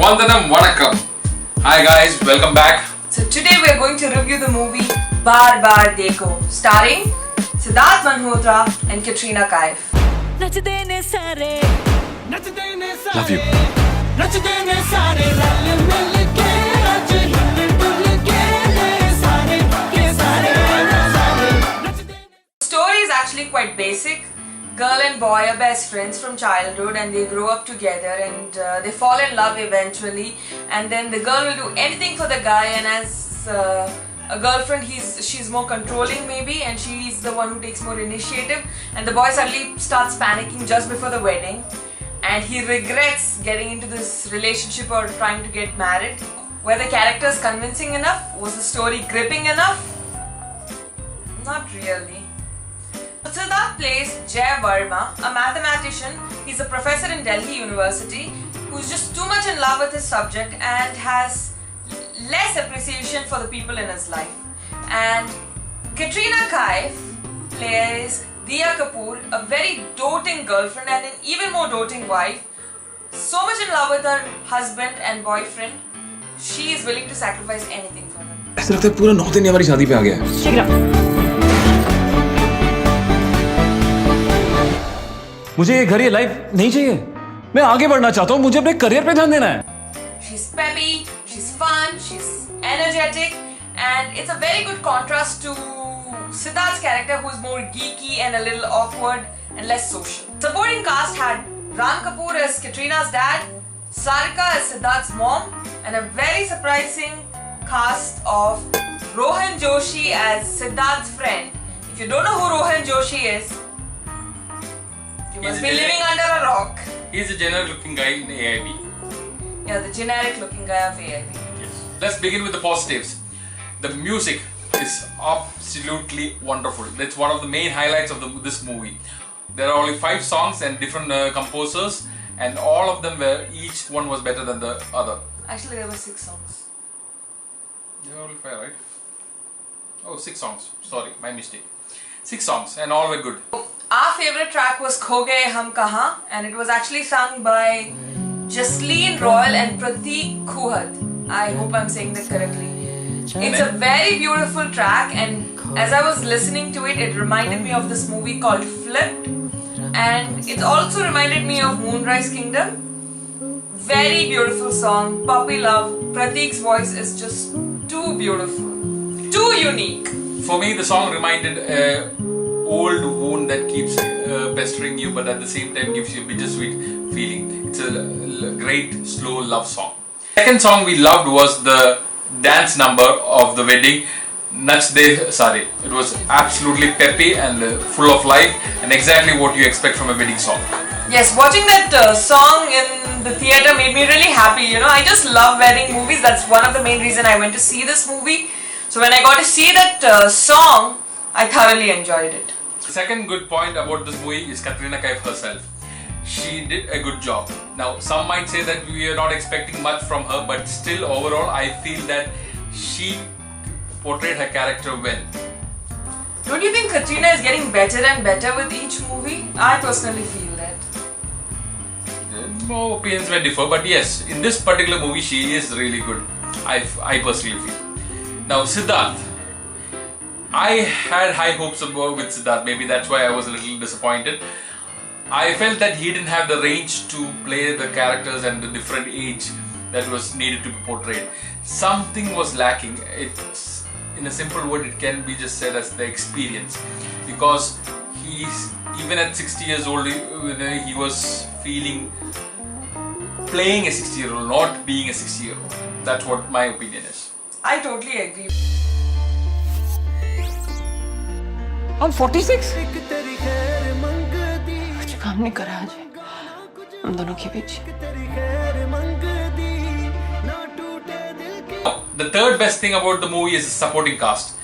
Vandanam Vanakkam. Hi guys, welcome back. So today we are going to review the movie Baar Baar Dekho, starring Siddharth Malhotra and Katrina Kaif. Love you. The story is actually quite basic. Girl and boy are best friends from childhood and they grow up together and they fall in love eventually, and then the girl will do anything for the guy, and as a girlfriend she's more controlling maybe, and she's the one who takes more initiative, and the boy suddenly starts panicking just before the wedding and he regrets getting into this relationship or trying to get married. Were the characters convincing enough? Was the story gripping enough? Not really. Siddharth plays Jay Verma, a mathematician. He's a professor in Delhi University who's just too much in love with his subject and has less appreciation for the people in his life. And Katrina Kaif plays Diya Kapoor, a very doting girlfriend and an even more doting wife. So much in love with her husband and boyfriend, she is willing to sacrifice anything for him. ऐसा लगता है पूरा north India हमारी शादी पे आ गया है। मुझे ये घर ये लाइफ नहीं चाहिए। मैं आगे बढ़ना चाहता हूँ, मुझे अपने करियर पे ध्यान देना है। She's peppy, she's fun, she's energetic, and it's a very good contrast to Siddharth's character, who's more geeky and a little awkward and less social. Supporting cast had Ram Kapoor as Katrina's dad, Sarika as Siddharth's mom, and a very surprising cast of Rohan Joshi as Siddharth's friend. If you don't know who Rohan Joshi is, you must be living under a rock. He's a generic looking guy in AIB. Yeah, the generic looking guy of AIB. Yes. Let's begin with the positives. The music is absolutely wonderful. That's one of the main highlights of this movie. There are only 5 songs and different composers, and all of them each one was better than the other. Actually, there were 6 songs. There are only 5, right? Oh, 6 songs. Sorry, my mistake. 6 songs and all were good. Our favorite track was Kho Gaye Hum Kahan, and it was actually sung by Jasleen Royal and Prateek Kuhat. I hope I'm saying that correctly. It's a very beautiful track, and as I was listening to it, it reminded me of this movie called Flipped, and it also reminded me of Moonrise Kingdom. Very beautiful song, puppy love. Prateek's voice is just too beautiful, too unique. For me, the song reminded old wound that keeps pestering you, but at the same time gives you a bittersweet feeling. It's a great slow love song. Second song we loved was the dance number of the wedding, Nach De Sare. It was absolutely peppy and full of life, and exactly what you expect from a wedding song. Yes, watching that song in the theatre made me really happy. You know, I just love wedding movies. That's one of the main reasons I went to see this movie. So when I got to see that song, I thoroughly enjoyed it. The second good point about this movie is Katrina Kaif herself. She did a good job. Now, some might say that we are not expecting much from her, but still overall I feel that she portrayed her character well. Don't you think Katrina is getting better and better with each movie? I personally feel that. More opinions may differ, but yes, in this particular movie she is really good. I personally feel. Now, Siddharth. I had high hopes with Siddharth. Maybe that's why I was a little disappointed. I felt that he didn't have the range to play the characters and the different age that was needed to be portrayed. Something was lacking. It's, in a simple word, it can be just said as the experience, because he's even at 60 years old, he was feeling playing a 60-year-old, not being a 60-year-old. That's what my opinion is. I totally agree. I'm 46. कुछ काम नहीं करा आज हम दोनों के बीच। The third best thing about the movie is the supporting cast.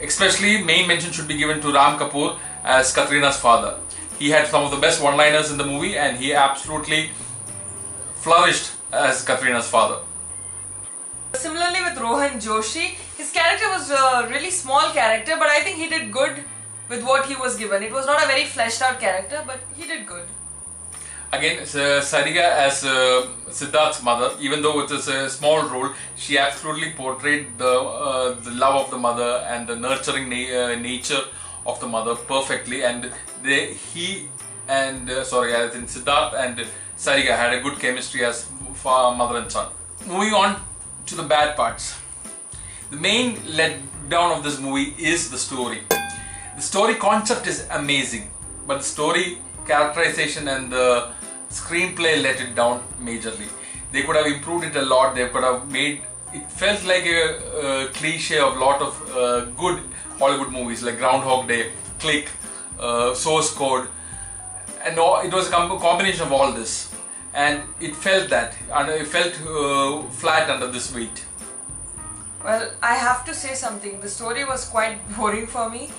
Especially main mention should be given to Ram Kapoor as Katrina's father. He had some of the best one-liners in the movie and he absolutely flourished as Katrina's father. Similarly with Rohan Joshi, his character was a really small character, but I think he did good with what he was given. It was not a very fleshed out character, but he did good. Again, Sarika as Siddharth's mother, even though it is a small role, she absolutely portrayed the love of the mother and the nurturing nature of the mother perfectly. And I think Siddharth and Sarika had a good chemistry as mother and son. Moving on to the bad parts. The main letdown of this movie is the story. The story concept is amazing, but the story characterization and the screenplay let it down majorly. They could have improved it a lot. They could have made it felt like a cliche of a lot of good Hollywood movies like Groundhog Day, Click, Source Code, and it was a combination of all this, and it felt flat under this weight. Well, I have to say something. The story was quite boring for me,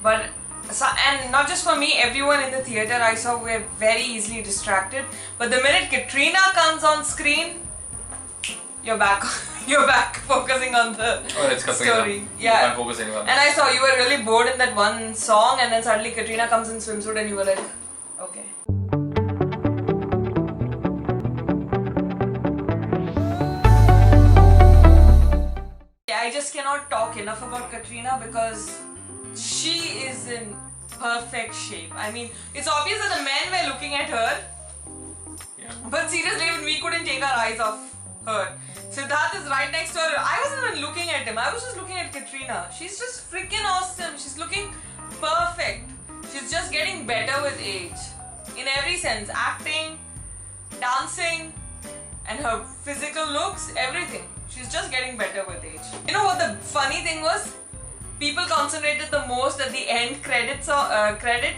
and not just for me, everyone in the theatre I saw were very easily distracted. But the minute Katrina comes on screen, you're back focusing on the story. Yeah. You can't focus anymore. And I saw you were really bored in that one song, and then suddenly Katrina comes in swimsuit, and you were like, okay. I just cannot talk enough about Katrina because she is in perfect shape. I mean, it's obvious that the men were looking at her, but seriously, even we couldn't take our eyes off her. Siddharth is right next to her. I wasn't even looking at him. I was just looking at Katrina. She's just freaking awesome. She's looking perfect. She's just getting better with age. In every sense. Acting, dancing, and her physical looks, everything. She's just getting better with age. You know what the funny thing was? People concentrated the most at the end credit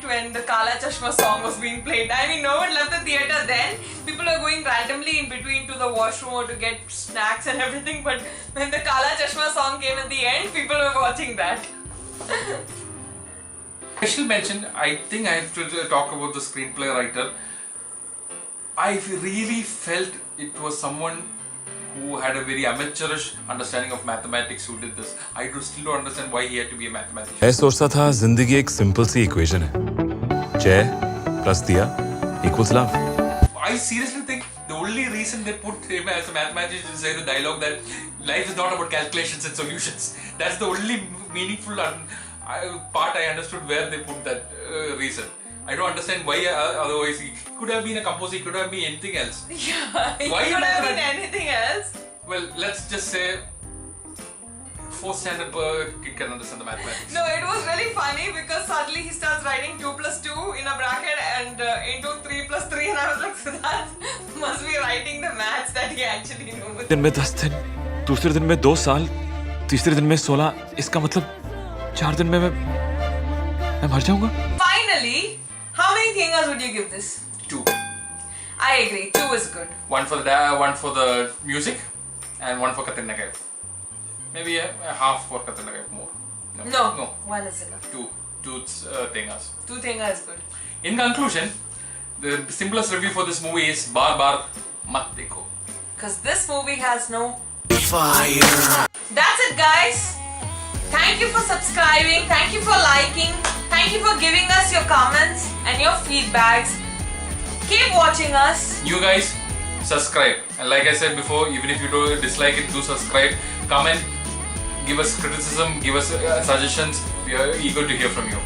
when the Kala Chashma song was being played. I mean, no one left the theatre then. People were going randomly in between to the washroom or to get snacks and everything. But when the Kala Chashma song came at the end, people were watching that. Special mention, I think I have to talk about the screenplay writer. I really felt it was someone who had a very amateurish understanding of mathematics who did this. I still don't understand why he had to be a mathematician. मैं सोचता था जिंदगी एक simple सी equation है जय plus दिया equals love I seriously think the only reason they put him as a mathematician is to say the dialogue that life is not about calculations and solutions. That's the only meaningful part I understood where they put that reason. I don't understand why otherwise he could have been a composer, he could have been anything else. Yeah, it Why could have been mathematics? anything else. Well, let's just say 4th standard kid can understand the mathematics. No, it was really funny because suddenly he starts writing 2 plus 2 in a bracket and into 3 plus 3 and I was like, Siddharth must be writing the maths that he actually knows. दिन में 10 दिन दूसरे दिन में 2 साल तीसरे दिन में 16 इसका मतलब 4 दिन में मैं मर जाऊंगा Finally, how many thingers would you give this? 2. I agree, 2 is good. One for the music and one for Katrina Kaif. Maybe a half for Katrina Kaif more. No. 1 is enough. 2 thingers. 2 thingers is good. In conclusion, the simplest review for this movie is bar mat dekho. Because this movie has no fire. That's it, guys. Thank you for subscribing. Thank you for liking. Thank you for giving us your comments and your feedbacks. Keep watching us. You guys, subscribe. And like I said before, even if you don't dislike it, do subscribe. Comment, give us criticism, give us suggestions. We are eager to hear from you.